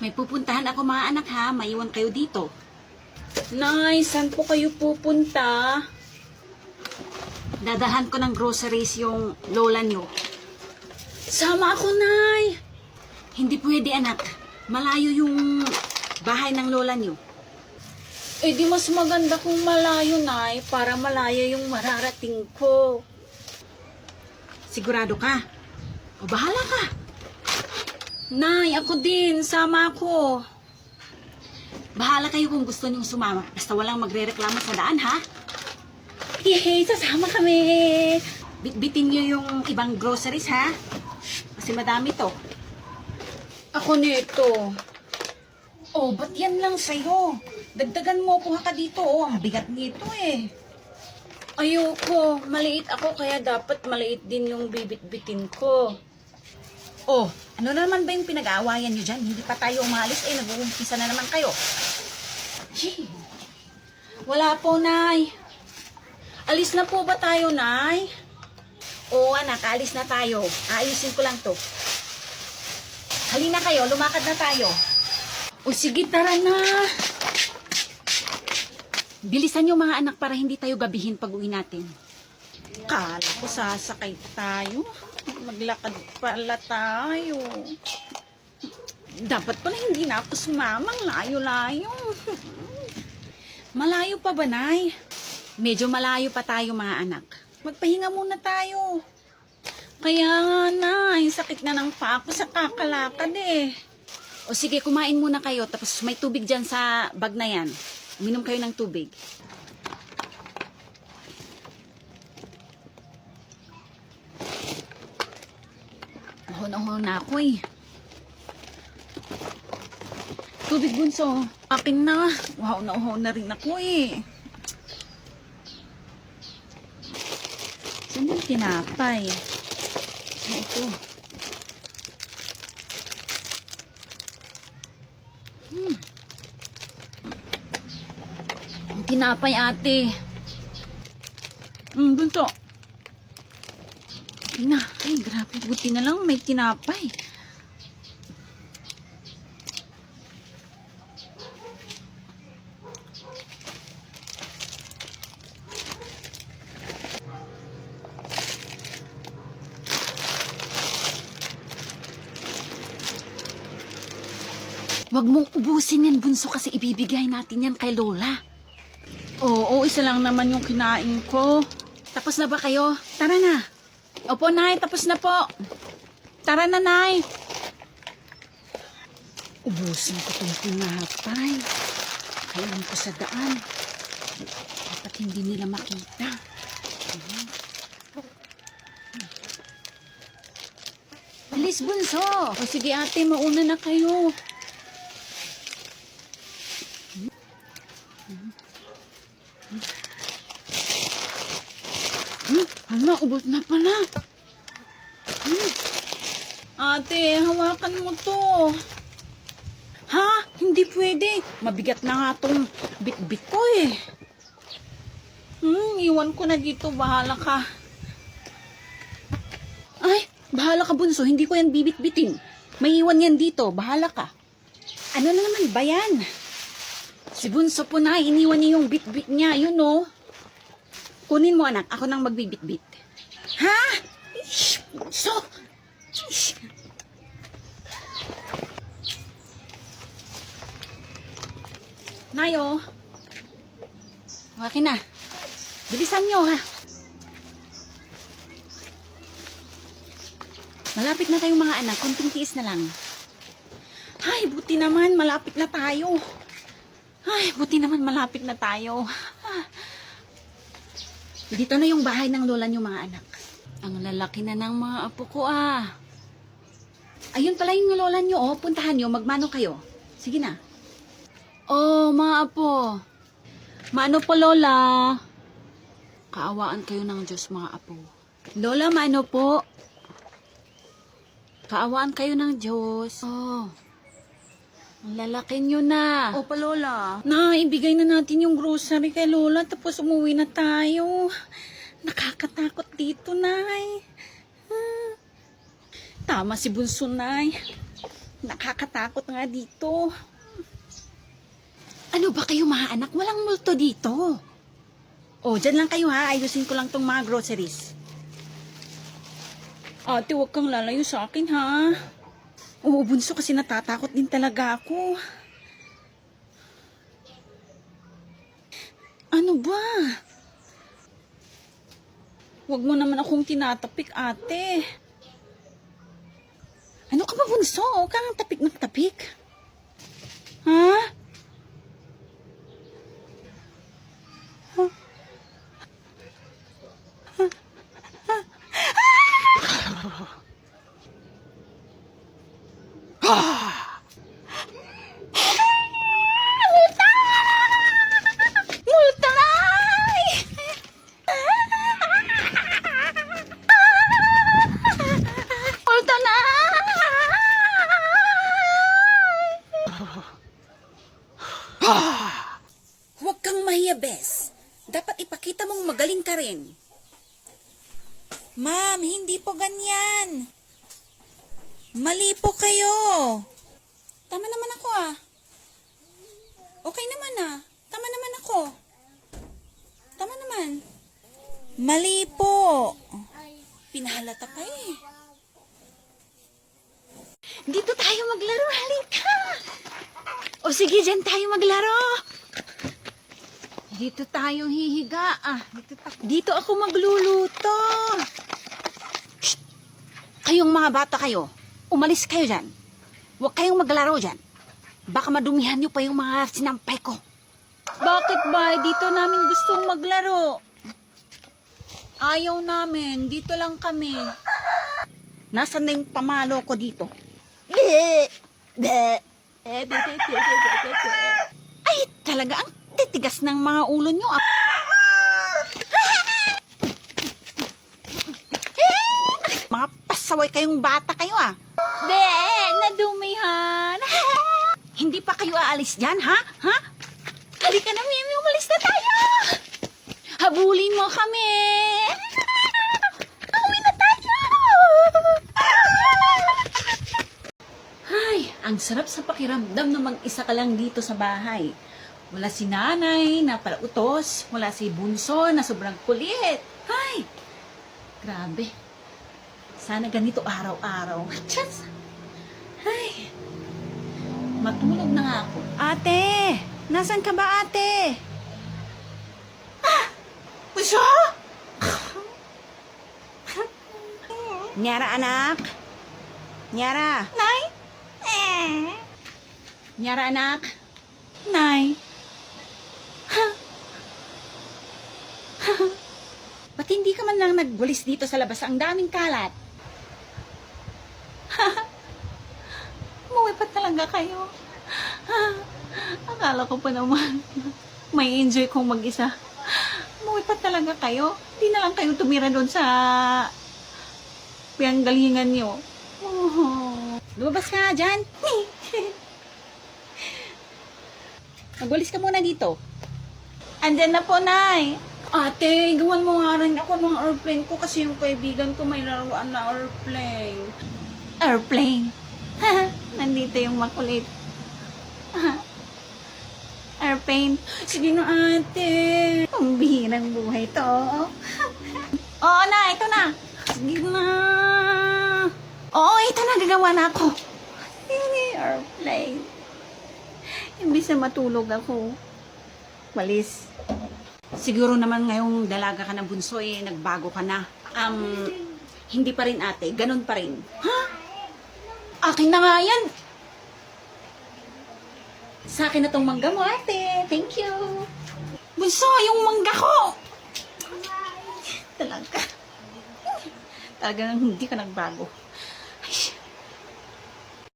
May pupuntahan ako mga anak ha. Maiwan kayo dito. Nay, saan po kayo pupunta? Dadahan ko ng groceries yung lola nyo. Sama ako, Nay. Hindi pwede, anak. Malayo yung bahay ng lola nyo. Eh di mas maganda kung malayo, Nay, para malayo yung mararating ko. Sigurado ka? O bahala ka. Nay, ako din. Sama ako. Bahala kayo kung gusto niyong sumama. Basta walang magre-reklamo sa daan, ha? Yay! Sasama kami! Bitbitin niyo yung ibang groceries, ha? Kasi madami to. Ako nito. Oh, ba't yan lang sa'yo? Dagdagan mo po ka dito, oh. Ang bigat nito, eh. Ayoko. Maliit ako, kaya dapat maliit din yung bibit-bitin ko. Oh, ano na naman ba yung pinag-aawayan nyo dyan? Hindi pa tayo umalis, eh. Nag-uumpisa na naman kayo. Gee. Wala po, Nay. Alis na po ba tayo, Nay? Oo, anak, alis na tayo. Ayusin ko lang to. Halina kayo, lumakad na tayo. O sige, tara na. Bilisan nyo mga anak para hindi tayo gabihin pag uwi natin. Kala ko sasakay tayo. Maglakad pala tayo. Dapat pala hindi na ako sumamang layo-layo. Malayo pa ba, Nay? Medyo malayo pa tayo mga anak. Magpahinga muna tayo. Kaya nga, Nay, sakit na ng paa ko sa kakalakad eh. O sige, kumain muna kayo. Tapos may tubig dyan sa bag na yan. Uminom kayo ng tubig. Uhon na ako eh. Tubig, bunso. Akin na. Uhaw na rin ako eh. Saan yung tinapay? Ito. Ang tinapay, ate. Bunso. Ay, grabe. Buti na lang may tinapay. Wag mong ubusin yan, bunso, kasi ibibigay natin yan kay Lola. Oo, isa lang naman yung kinain ko. Tapos na ba kayo? Tara na. Opo, Nay, tapos na po. Tara na, Nay. Ubusin ko itong tinapay. Kailan ko sa daan. Dapat hindi nila makita. Bilis, bunso. O sige, ate, mauna na kayo. Hala, ubos na pala. Ate, hawakan mo to. Ha? Hindi pwede. Mabigat na nga tong bit-bit ko eh. Iwan ko na dito. Bahala ka. Ay, bahala ka, bunso. Hindi ko yan bibit-bitin. May iwan yan dito. Bahala ka. Ano na naman ba yan? Si bunso po na, iniwan niya yung bit-bit niya. Yun oh. Kunin mo, anak. Ako nang magbibit-bit. Ha? So, Nayo. Okay na. Bilisan nyo, ha? Malapit na tayong mga anak. Kunting tiis na lang. Ay, buti naman. Malapit na tayo. Ay, buti naman. Malapit na tayo. Dito na yung bahay ng lola nyo, mga anak. Ang lalaki na ng mga apo ko, ah. Ayun pala yung lola nyo, oh. Puntahan nyo, magmano kayo. Sige na. Oh, mga apo. Mano po, lola? Kaawaan kayo ng Diyos, mga apo. Lola, mano po? Kaawaan kayo ng Diyos. Oh. Ang lalaki nyo na. Opa, Lola. Na, ibigay na natin yung grocery kay Lola tapos umuwi na tayo. Nakakatakot dito, Nay. Tama si Bunso, Nay. Nakakatakot nga dito. Ano ba kayo mga anak? Walang multo dito. Oh, dyan lang kayo ha. Ayusin ko lang tong mga groceries. Ate, huwag kang lalayo sa akin ha. Oo, bunso, kasi natatakot din talaga ako. Ano ba? Huwag mo naman akong tinatapik, ate. Ano ka ba, bunso? Huwag kang tapik ng tapik. Ha? Multaray! Huwag kang mahiya, Bes. Dapat ipakita mong magaling ka rin. Ma'am, hindi po ganyan. Mali po kayo. Tama naman ako ah. Okay naman ah. Tama naman ako. Tama naman. Mali po. Pinahalata pa eh. Dito tayo maglaro. Halika. O sige, dyan tayo maglaro. Dito tayo hihiga. Dito ako magluluto. Shh! Kayong mga bata kayo, umalis kayo dyan. Huwag kayong maglaro dyan. Baka madumihan niyo pa yung mga sinampay ko. Bakit ba? Dito namin gustong maglaro. Ayaw namin. Dito lang kami. Nasaan na yung pamalo ko dito? Ay, talaga ang titigas ng mga ulo nyo. Mga pasaway kayong bata kayo ah. Nadumihan. Hindi pa kayo aalis dyan, ha? Ha? Halika na, Mimi. Umalis na tayo. Habulin mo kami. Uwi na tayo. Ay, ang sarap sa pakiramdam na mag-isa ka lang dito sa bahay. Wala si nanay na palautos. Wala si bunso na sobrang kulit. Ay, grabe. Sana ganito araw-araw. Just, ay, matulog na nga ako. Ate! Nasaan ka ba, ate? Bunso? Nyara, anak? Nyara? Nay? Nyara, anak? Nay? Ba't hindi ka man lang nagwalis dito sa labas? Ang daming kalat. Umuwi pa talaga kayo. Akala ko pa naman may enjoy kong mag-isa. Umuwi pa talaga kayo. Hindi na lang kayo tumira doon sa pinanggalingan nyo. Lumabas ka nga dyan. Magwalis ka muna dito. Andyan na po, Nay. Ate, gawan mo nga rin ako ng airplane ko kasi yung kaibigan ko may laruan na airplane. Airplane? Nandito yung makulit. Airplane? Sige na, ate. Ang bihirang buhay to. Oo na, ito na. Sige na. Oo, ito na. Gagawa na ako. Airplane. Imbis na matulog ako. Walis. Siguro naman ngayong dalaga ka ng bunso eh, nagbago ka na. Hindi pa rin ate, ganun pa rin. Ha? Akin na nga yan. Sa akin na tong mangga mo, ate. Thank you. Bunso, yung mangga ko. Talaga. Talagang hindi ka nagbago.